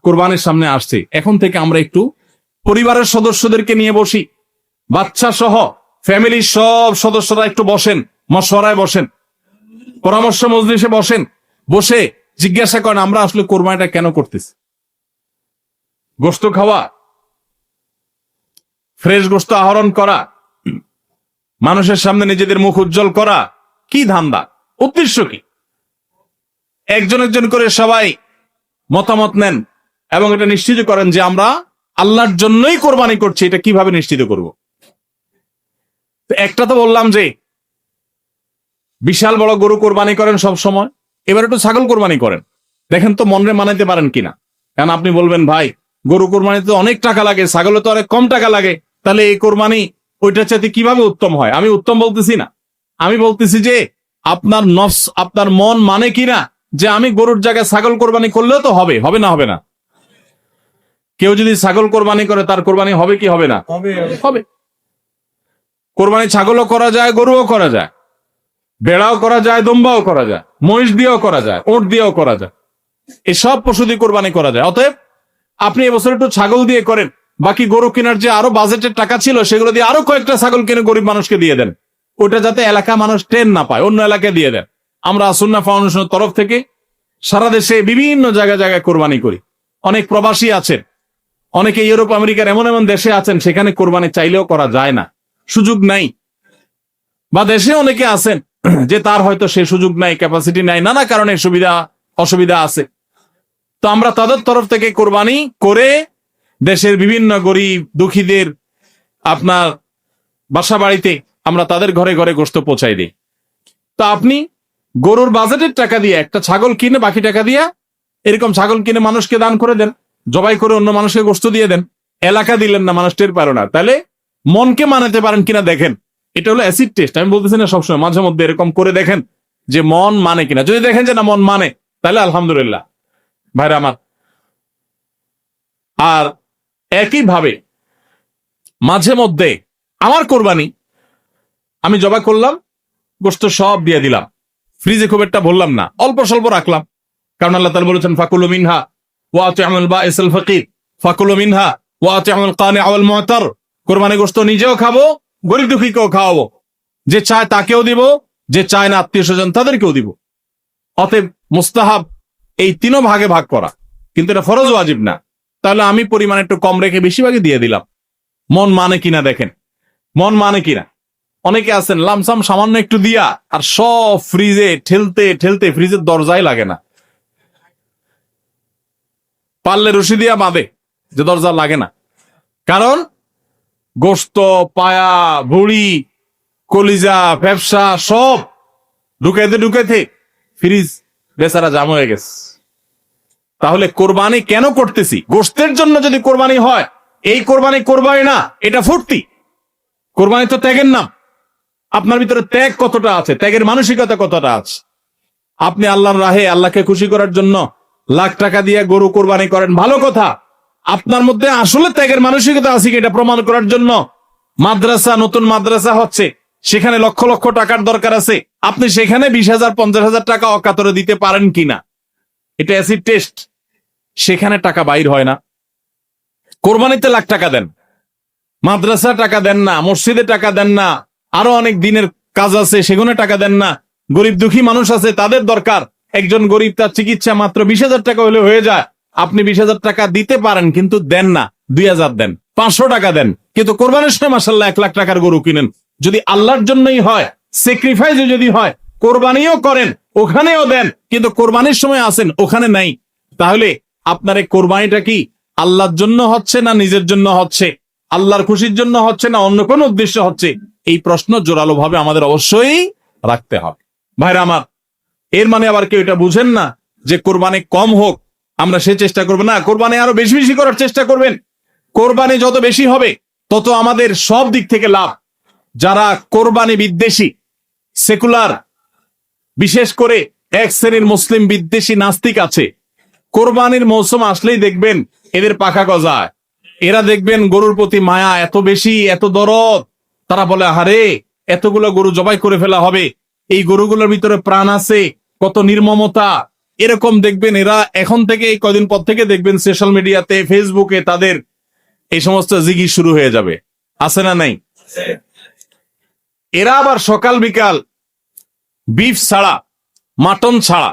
কোরবানির সামনে আসছে, এখন থেকে আমরা একটু পরিবারের সদস্যদেরকে নিয়ে বসি, বাচ্চা সহ ফ্যামিলির সব সদস্যরা একটু বসেন, মশওয়ারায় বসেন, পরামর্শ মজলিসে বসেন, বসে জিজ্ঞাসা করেন আমরা আসলে কোরবানিটা কেন করতেছি। গোশত খাওয়া, ফ্রেশ গোশত আহরণ করা, মানুষের সামনে নিজেদের মুখ উজ্জ্বল করা, কি ধান্দা, উদ্দেশ্য কি? একজন একজন করে সবাই মতামত নেন এবং এটা নিশ্চিত করেন যে আমরা আল্লাহর জন্যই কোরবানি করছি। এটা কিভাবে নিশ্চিত করব? একটা তো বললাম যে বিশাল বড় গরু কোরবানি করেন সব সময়, এবার একটু ছাগল কোরবানি করেন, দেখেন তো মনে মানাইতে পারেন কিনা। কারণ আপনি বলবেন ভাই গরু কোরবানিতে অনেক টাকা লাগে, ছাগলে তো অনেক কম টাকা লাগে, তাহলে এই কোরবানি ওইটার চাইতে কিভাবে উত্তম হয়? আমি উত্তম বলতেছি না, আমি বলতেছি যে আপনার নফস, আপনার মন মানে কিনা যে আমি গরুর জায়গায় ছাগল কোরবানি করলেও তো হবে, হবে না? হবে না? কেউ যদি ছাগল কোরবানি করে তার কোরবানি হবে কি হবে না? হবে। কোরবানি ছাগলও করা যায়, গরুও করা যায়, বেড়াও করা যায়, দম্বাও করা যায়, মহিষ দিয়েও করা যায়, ওট দিয়েও করা যায়, এসব পশু দিয়ে কোরবানি করা যায়। অতএব আপনি এবছর একটু ছাগল দিয়ে করেন, বাকি গরু কেনার যে আরো বাজেটের টাকা ছিল সেগুলো দিয়ে আরো কয়েকটা ছাগল কিনে গরিব মানুষকে দিয়ে দেন, ওটা যাতে এলাকা মানুষ ট্রেন না পায়, অন্য এলাকায় দিয়ে দেন। আমরা সুন্নাহ ফাউন্ডেশনের তরফ থেকে সারা দেশে বিভিন্ন জায়গায় জায়গায় কোরবানি করি। অনেক প্রবাসী আছেন, অনেকে ইউরোপ আমেরিকার এমন এমন দেশে আছেন সেখানে কোরবানি চাইলেও করা যায় না, সুযোগ নাই, বা দেশে অনেকে আছেন যে তার হয়তো সে সুযোগ নাই, ক্যাপাসিটি নাই, নানা কারণে সুবিধা অসুবিধা আছে। তো আমরা তাদের তরফ থেকে কোরবানি করে দেশের বিভিন্ন গরিব দুঃখীদের আপনার বাসা বাড়িতে আমরা তাদের ঘরে ঘরে গোশত পৌঁছাই দিই। তো আপনি গরুর বাজেটের টাকা দিয়ে একটা ছাগল কিনে বাকি টাকা দিয়ে এরকম ছাগল কিনে মানুষকে দান করে দেন, জবাই করে অন্য মানুষকে গোশত দিয়ে দেন, এলাকা দিলেন না, মানুষ টের পারো না। তাহলে মনকে মানাতে পারেন কিনা দেখেন। এটা হলো অ্যাসিড টেস্ট, আমি বলতেছি না সবসময়, মাঝে মধ্যে এরকম করে দেখেন যে মন মানে কিনা। যদি দেখেন যে না মন মানে, তাহলে আলহামদুলিল্লাহ ভাইরা আমার। আর একইভাবে মাঝে মধ্যে আমার কোরবানি আমি জবাই করলাম, গোশত সব দিয়ে দিলাম, ফ্রিজে খুব একটা ভরলাম না, অল্প স্বল্প রাখলাম। কারণ আল্লাহ তাআলা বলেছেন ফাকুলু মিনহা ওয়া আতি'মুল বাঈসাল ফাকির, ফাকুলু মিনহা ওয়া আতি'মুল কানি' ওয়াল মু'তার। কোরবানি গোশত নিজেও খাবো, গরিব দুঃখীকেও খাওয়াবো, যে চায় তাকেও দিব, যে চায় না আত্মীয় স্বজন তাদেরকেও দিব। অতএব মুস্তাহাব এই তিনও ভাগে ভাগ করা, কিন্তু এটা ফরজ ওয়াজিব না। তাহলে আমি পরিমাণ একটু কম রেখে বেশিরভাগই দিয়ে দিলাম। মন মানে কিনা দেখেন, মন মানে কিনা। অনেকে আছেন লামসাম সামান্য একটু দিয়া আর সব ফ্রিজে ঠেলতে ঠেলতে ফ্রিজের দরজাই লাগে না, পারলে রশি দিয়া বাঁধে যে দরজা লাগে না। কারণ গোশত, পায়া, ভুড়ি, কলিজা, ফ্যাপসা সব ঢুকাইতে ঢুকাইতে ফ্রিজ বেচারা জাম হয়ে গেছে। তাহলে কোরবানি কেন করতেছি? গোশতের জন্য যদি কোরবানি হয়, এই কোরবানি কোরবানি না, এটা ফুর্তি। কোরবানি তো ত্যাগের নাম। আপনার ভিতরে ত্যাগ কতটা আছে, ত্যাগের মানসিকতা কতটা আছে? আপনি আল্লাহর রাহে আল্লাহকে খুশি করার জন্য লাখ টাকা দিয়ে গরু কোরবানি করেন, ভালো কথা। আপনার মধ্যে আসলে ত্যাগের মানসিকতা আছে কি এটা প্রমাণ করার জন্য মাদ্রাসা, নতুন মাদ্রাসা হচ্ছে, সেখানে লক্ষ লক্ষ টাকার দরকার আছে, আপনি সেখানে 20,000 50,000 টাকা অকাতরে দিতে পারেন কিনা, এটা অ্যাসিড টেস্ট। সেখানে টাকা বাইর হয় না। কোরবানিতে লাখ টাকা দেন, মাদ্রাসা টাকা দেন না, মসজিদে টাকা দেন না, আরো অনেক দিনের কাজ আছে সেগুলো টাকা দেন না। গরিব দুঃখী মানুষ আছে, তাদের দরকার। একজন গরিব তার চিকিৎসা মাত্র 20,000 টাকা হলে হয়ে যায়, আপনি 20,000 টাকা দিতে পারেন কিন্তু দেন না, 2,000 দেন, 500 টাকা দেন, কিন্তু কোরবানির সময় মাশাআল্লাহ 1 লাখ টাকার গরু কিনেন। যদি আল্লাহর জন্যই হয়, স্যাক্রিফাইস যদি হয়, কোরবানিও করেন, ওখানেও দেন, কিন্তু কোরবানির সময় আসেন ওখানে নাই। তাহলে আপনার এই কোরবানিটা কি আল্লাহর জন্য হচ্ছে না নিজের জন্য হচ্ছে, আল্লাহর খুশির জন্য হচ্ছে না অন্য কোন উদ্দেশ্য হচ্ছে? এই প্রশ্ন জোরালো ভাবে আমাদের অবশ্যই রাখতে হবে ভাইরা আমার। এর মানে আবার কেউ এটা বুঝেন না যে কোরবানি কম হোক আমরা সে চেষ্টা করবো না, কোরবানি আরো বেশি বেশি করার চেষ্টা করবেন। কোরবানি যত বেশি হবে তত আমাদের সব দিক থেকে লাভ। যারা কোরবানি বিদ্বেষী, সেকুলার, বিশেষ করে এক শ্রেণীর মুসলিম বিদ্বেষী নাস্তিক আছে, কোরবানির মৌসুম আসলেই দেখবেন এদের পাখা গজায়। এরা দেখবেন গরুর প্রতি মায়া এত বেশি, এত দরদ, তারা বলে আহারে এতগুলো গরু জবাই করে ফেলা হবে, এই গরুগুলোর ভিতরে প্রাণ আছে, কত নির্মমতা, এরকম দেখবেন এরা এখন থেকে এই কদিন পর থেকে দেখবেন সোশ্যাল মিডিয়াতে ফেসবুকে তাদের এই সমস্ত জিগি শুরু হয়ে যাবে, আছে না নাই? এরা আবার সকাল বিকাল বিফ ছাড়া, মাটন ছাড়া,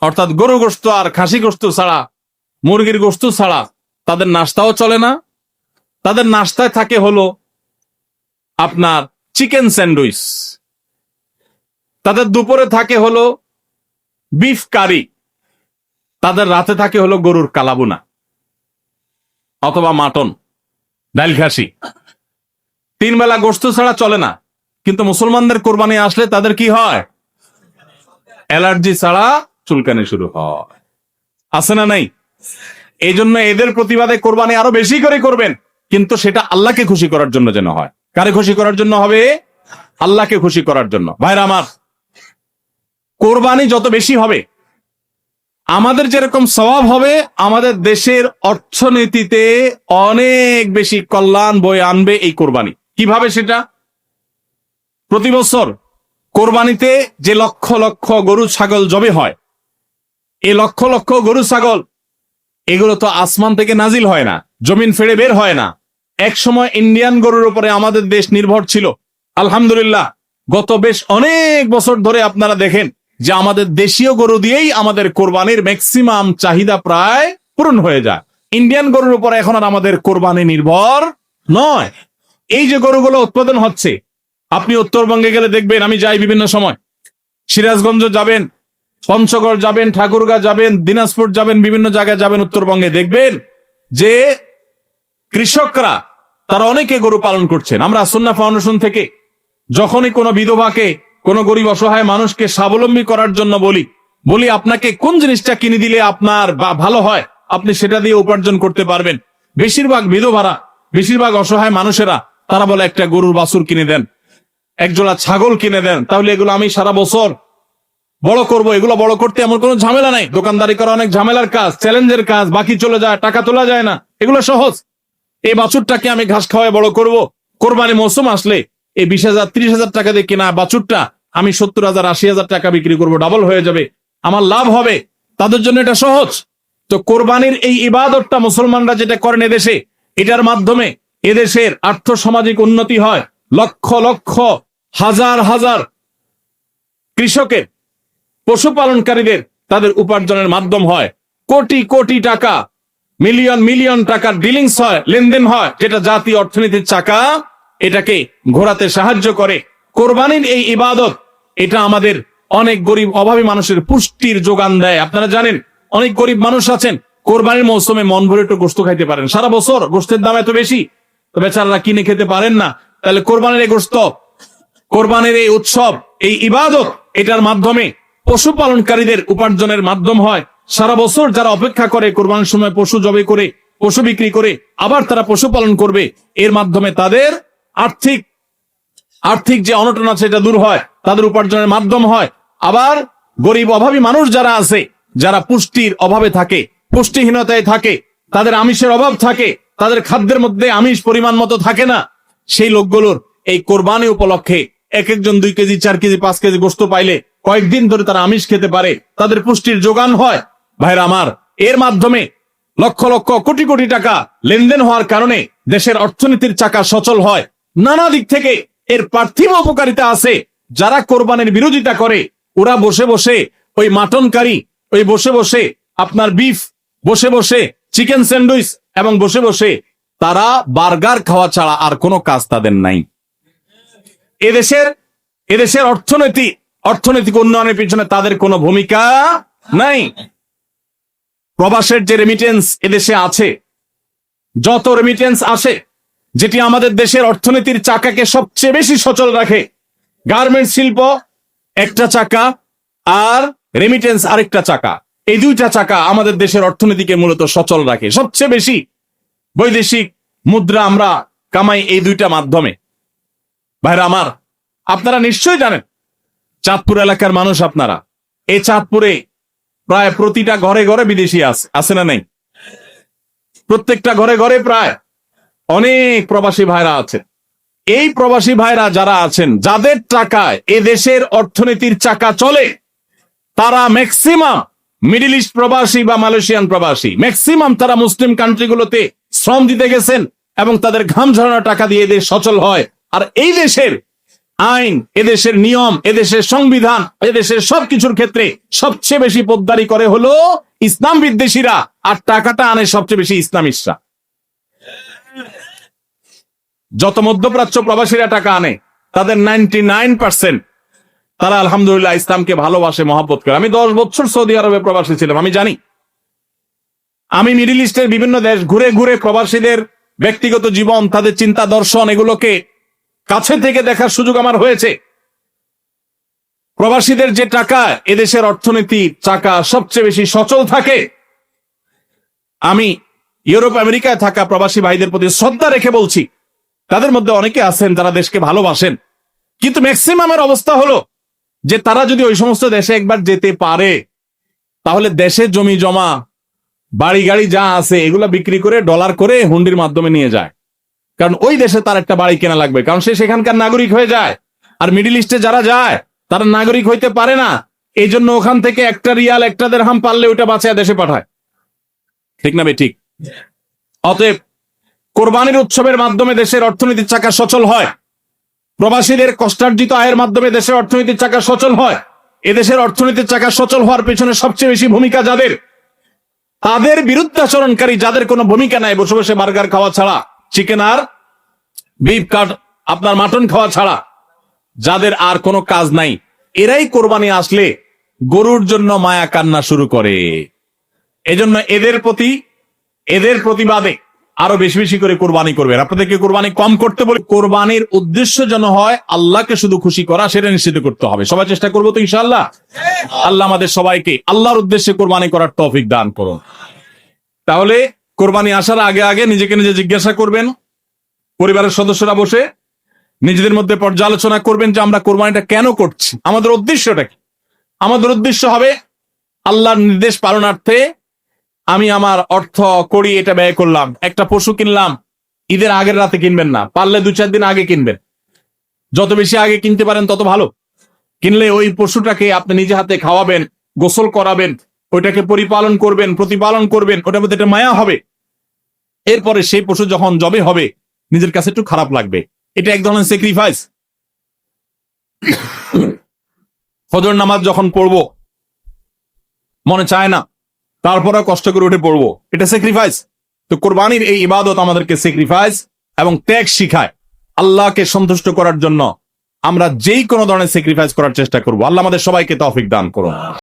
অর্থাৎ গরু গোশত আর খাসি গোশত ছাড়া, মুরগির গোশত ছাড়া তাদের নাস্তাও চলে না। তাদের নাস্তায় থাকে হলো আপনার চিকেন স্যান্ডউইচ, তাদের দুপুরে থাকে হলো বিফ কারি, তাদের রাতে থাকে হলো গরুর কালাবুনা অথবা মাটন, ডাল খাসি। 3 বেলা গোশত ছাড়া চলে না। কিন্তু মুসলমানদের কোরবানি আসলে তাদের কি হয়? অ্যালার্জি ছাড়া চুলকানি শুরু হয়, আছে না নাই? এই জন্য এদের প্রতিবাদে কোরবানি আরো বেশি করে করবেন, কিন্তু সেটা আল্লাহকে খুশি করার জন্য যেন হয়। কারে খুশি করার জন্য হবে? আল্লাহকে খুশি করার জন্য। ভাইরা আমার, কোরবানি যত বেশি হবে আমাদের যেরকম সওয়াব হবে, আমাদের দেশের অর্থনীতিতে অনেক বেশি কল্যাণ বয়ে আনবে এই কোরবানি। কিভাবে সেটা? প্রতি বছর কোরবানিতে যে লক্ষ লক্ষ গরু ছাগল জবে হয়, এই লক্ষ লক্ষ গরু ছাগল এগুলো তো আসমান থেকে নাজিল হয় না, জমিন ফেড়ে বের হয় না। এক সময় ইন্ডিয়ান গরুর উপরে আমাদের দেশ নির্ভর ছিল। আলহামদুলিল্লাহ, গত বেশ অনেক বছর ধরে আপনারা দেখেন যে আমাদের দেশীয় গরু দিয়েই আমাদের কোরবানির ম্যাক্সিমাম চাহিদা প্রায় পূরণ হয়ে যায়। ইন্ডিয়ান গরুর উপর এখন আর আমাদের কোরবানি নির্ভর নয়। এই যে গরুগুলো উৎপাদন হচ্ছে, আপনি উত্তরবঙ্গে গেলে দেখবেন, আমি যাই বিভিন্ন সময়, সিরাজগঞ্জ যাবেন, পঞ্চগড় যাবেন, ঠাকুরগাঁ যাবেন, দিনাজপুর যাবেন, বিভিন্ন জায়গায় যাবেন উত্তরবঙ্গে, দেখবেন যে কৃষকরা তারা অনেকে গরু পালন করছেন। আমরা সুন্নাহ ফাউন্ডেশন থেকে যখনই কোনো বিধবাকে, কোনো গরিব অসহায় মানুষকে স্বাবলম্বী করার জন্য বলি আপনাকে কোন জিনিসটা কিনে দিলে আপনার ভালো হয়, আপনি সেটা দিয়ে উপার্জন করতে পারবেন। বেশিরভাগ বিধবারা, বেশিরভাগ অসহায় মানুষেরা তারা বলে একটা গরুর বাছুর কিনে দেন, একজোড়া ছাগল কিনে দেন, তাহলে এগুলো আমি সারা বছর বড় করব। এগুলো বড় করতে এমন কোনো ঝামেলা নাই। দোকানদারি করা অনেক ঝামেলার কাজ, চ্যালেঞ্জের কাজ, বাকি চলে যায়, টাকা তোলা যায় না, এগুলো সহজ। এই বাছুরটাকে আমি ঘাস খাওয়ায় বড় করব। কোরবানি মৌসুম আসলে এই 20,000 30,000 টাকা দিয়ে কেনা বাছুরটা আমি 70,000 80,000 টাকা বিক্রি করব, ডাবল হয়ে যাবে, আমার লাভ হবে। তাদের জন্য এটা সহজ। তো কোরবানির এই ইবাদতটা মুসলমানরা যেটা করেন এদেশে, এটার মাধ্যমে এদেশের আর্থ সামাজিক উন্নতি হয়। লক্ষ লক্ষ হাজার হাজার কৃষকের, পশুপালনকারীদের তাদের উপার্জনের মাধ্যম হয়। কোটি কোটি টাকা, মিলিয়ন মিলিয়ন টাকার ডিলিংস হয়, লেনদেন হয়, যেটা জাতীয় অর্থনীতির চাকা এটাকে ঘোরাতে সাহায্য করে। কোরবানির এই ইবাদত এটা আমাদের অনেক গরিব অভাবী মানুষের পুষ্টির যোগান দেয়। আপনারা জানেন অনেক গরিব মানুষ আছেন কোরবানির মৌসুমে মন ভরে একটু গোশত খাইতে পারেন, সারা বছর গোশতের দাম এত বেশি, তো বেচারারা কিনে খেতে পারেন না। তাহলে কোরবানির এই গোশত, কোরবানির এই উৎসব, এই ইবাদত, এটার মাধ্যমে পশুপালনকারীদের উপার্জনের মাধ্যম হয়। সারা বছর যারা অপেক্ষা করে কোরবানির সময় পশু জবে করে, পশু বিক্রি করে আবার তারা পশুপালন করবে, এর মাধ্যমে তাদের আর্থিক যে অনটন আছে এটা দূর হয়, তাদের উপার্জনের মাধ্যম হয়। আবার গরিব অভাবী মানুষ যারা আছে, যারা পুষ্টির অভাবে থাকে, পুষ্টিহীনতায় থাকে, তাদের আমিষের অভাব থাকে, তাদের খাদ্যের মধ্যে আমিষ পরিমাণ মতো থাকে না, সেই লোকগুলোর এই কোরবানি উপলক্ষে একজন 2 কেজি 4 কেজি 5 কেজি গোশত পাইলে কয়েকদিন ধরে তারা আমিষ খেতে পারে, তাদের পুষ্টির যোগান হয়। ভাইরা আমার, এর মাধ্যমে লক্ষ লক্ষ কোটি কোটি টাকা লেনদেন হওয়ার কারণে দেশের অর্থনীতির চাকা সচল হয়। নানা দিক থেকে এর পার্থিব উপকারিতা আছে। যারা কোরবানির বিরোধিতা করে ওরা বসে বসে ওই মাটন কারি, ওই বসে বসে আপনার বিফ, বসে বসে চিকেন স্যান্ডউইচ, এবং বসে বসে তারা বার্গার খাওয়া ছাড়া আর কোনো কাজ তাদের নাই। এদেশের অর্থনৈতিক উন্নয়নের পিছনে তাদের কোনো ভূমিকা নাই। প্রবাসের যে রেমিটেন্স এদেশে আছে, যত রেমিটেন্স আসে, যেটি আমাদের দেশের অর্থনীতির চাকাকে সবচেয়ে বেশি সচল রাখে, গার্মেন্টস শিল্প একটা চাকা আর রেমিটেন্স আরেকটা চাকা, এই 2টা চাকা আমাদের দেশের অর্থনীতিকে মূলত সচল রাখে। সবচেয়ে বেশি বৈদেশিক মুদ্রা আমরা কামাই এই 2টা মাধ্যমে। ভাইরা আমার, আপনারা নিশ্চয়ই জানেন চাঁদপুর এলাকার মানুষ আপনারা, এই চাঁদপুরে প্রায় প্রতিটা ঘরে ঘরে বিদেশি আছে না নেই? প্রত্যেকটা ঘরে ঘরে প্রায় অনেক প্রবাসী ভাইরা আছে। এই প্রবাসী ভাইরা যারা আছেন, যাদের টাকায় এ দেশের অর্থনীতির চাকা চলে, তারা মিডল ইস্ট প্রবাসী বা মালয়েশিয়ান প্রবাসী ম্যাক্সিমাম তারা মুসলিম কান্ট্রিগুলোতে শ্রম দিতে গেছেন এবং তাদের ঘাম ঝরানো টাকা দিয়ে দেশ সচল হয়। আর এই দেশের আইন, এদেশের নিয়ম, এদেশের সংবিধান, এদেশের সবকিছুর ক্ষেত্রে সবচেয়ে বেশি পোদ্দারি করে হলো ইসলাম বিদ্বেষীরা, আর টাকাটা আনে সবচেয়ে বেশি ইসলামিস্টরা। যত মধ্যপ্রাচ্য প্রবাসীরা টাকা আনে তাদের 99% তারা আলহামদুলিল্লাহ ইসলামকে ভালোবাসে, মহব্বত করে। আমি 10 বছর সৌদি আরবে প্রবাসী ছিলাম, আমি জানি। আমি মিডল ইস্টের বিভিন্ন দেশ ঘুরে ঘুরে প্রবাসীদের ব্যক্তিগত জীবন, তাদের চিন্তা দর্শন, এগুলোকে কাছে থেকে দেখার সুযোগ আমার হয়েছে। প্রবাসীদের যে টাকা, এদেশের অর্থনীতি চাকা সবচেয়ে বেশি সচল থাকে। আমি ইউরোপ আমেরিকায় থাকা প্রবাসী ভাইদের প্রতি শ্রদ্ধা রেখে বলছি, তাদের মধ্যে অনেকে আছেন যারা দেশকে ভালোবাসেন, কিন্তু ম্যাক্সিমামের অবস্থা হলো যে তারা যদি ওই সমস্ত দেশে একবার যেতে পারে, তাহলে দেশের জমি জমা, বাড়ি গাড়ি যা আছে এগুলা বিক্রি করে ডলার করে হুন্ডির মাধ্যমে নিয়ে যায়। কারণ ওই দেশে তার একটা বাড়ি কেনা লাগবে, কারণ সে সেখানকার নাগরিক হয়ে যায়। আর মিডল ইস্টে যারা যায় তারা নাগরিক হইতে পারে না, এই জন্য ওখান থেকে একটা রিয়াল, একটা দেরহাম পারলে ওইটা বাঁচায় দেশে পাঠায়। ঠিক না বে ঠিক? অতএব কোরবানির উৎসবের মাধ্যমে দেশের অর্থনীতির চাকা সচল হয়, প্রবাসীদের কষ্টার্জিত আয়ের মাধ্যমে দেশের অর্থনীতির চাকা সচল হয়। এদেশের অর্থনীতির চাকা সচল হওয়ার পেছনে সবচেয়ে বেশি ভূমিকা যাদের, তাদের বিরুদ্ধাচরণকারী যাদের কোনো ভূমিকা নাই, বসে বসে বার্গার খাওয়া ছাড়া, চিকেন আর বিফ কাট আপনার মাটন খাওয়া ছাড়া যাদের আর কোনো কাজ নাই, এরাই কোরবানি আসলে গরুর জন্য মায়া কান্না শুরু করে। এজন্য এদের প্রতিবাদে আরো বেশি বেশি করে কোরবানি করবেন। আপনাদেরকে কোরবানি কম করতে বলে, কোরবানির উদ্দেশ্য যেন হয় আল্লাহকে শুধু খুশি করা, সেটা নিশ্চিত করতে হবে। সবাই চেষ্টা করবো তো ইনশাআল্লাহ। আল্লাহ আমাদের সবাইকে আল্লাহর উদ্দেশ্যে কোরবানি করার তৌফিক দান করুন। তাহলে কোরবানি আসার আগে আগে নিজেকে নিজে জিজ্ঞাসা করবেন, পরিবারের সদস্যরা বসে নিজেদের মধ্যে পর্যালোচনা করবেন যে আমরা কোরবানিটা কেন করছি, আমাদের উদ্দেশ্যটা কি। আমাদের উদ্দেশ্য হবে আল্লাহর নির্দেশ পালনার্থে আমি আমার অর্থ করি এটা ব্যয় করলাম। একটা পশু কিনলাম, ঈদের আগের রাতে কিনবেন না, পারলে 2-4 দিন আগে কিনবেন। যত বেশি আগে কিনতে পারেন তত ভালো। কিনলে ওই পশুটাকে আপনি নিজে হাতে খাওয়াবেন, গোসল করাবেন, ওইটাকে পরিপালন করবেন, প্রতিপালন করবেন, ওটার মধ্যে একটা মায়া হবে। এরপরে সেই পশু যখন জবে হবে, নিজের কাছে একটু খারাপ লাগবে। এটা এক ধরনের স্যাক্রিফাইস। ফজর নামাজ যখন পড়বো মনে চায় না, তারপরে কষ্ট করে উঠে পড়বো, এটা স্যাক্রিফাইস। তো কোরবানির এই ইবাদত আমাদেরকে স্যাক্রিফাইস এবং ত্যাগ শিখায়। আল্লাহকে সন্তুষ্ট করার জন্য আমরা যেই কোনো ধরনের স্যাক্রিফাইস করার চেষ্টা করবো। আল্লাহ আমাদের সবাইকে তৌফিক দান করুন।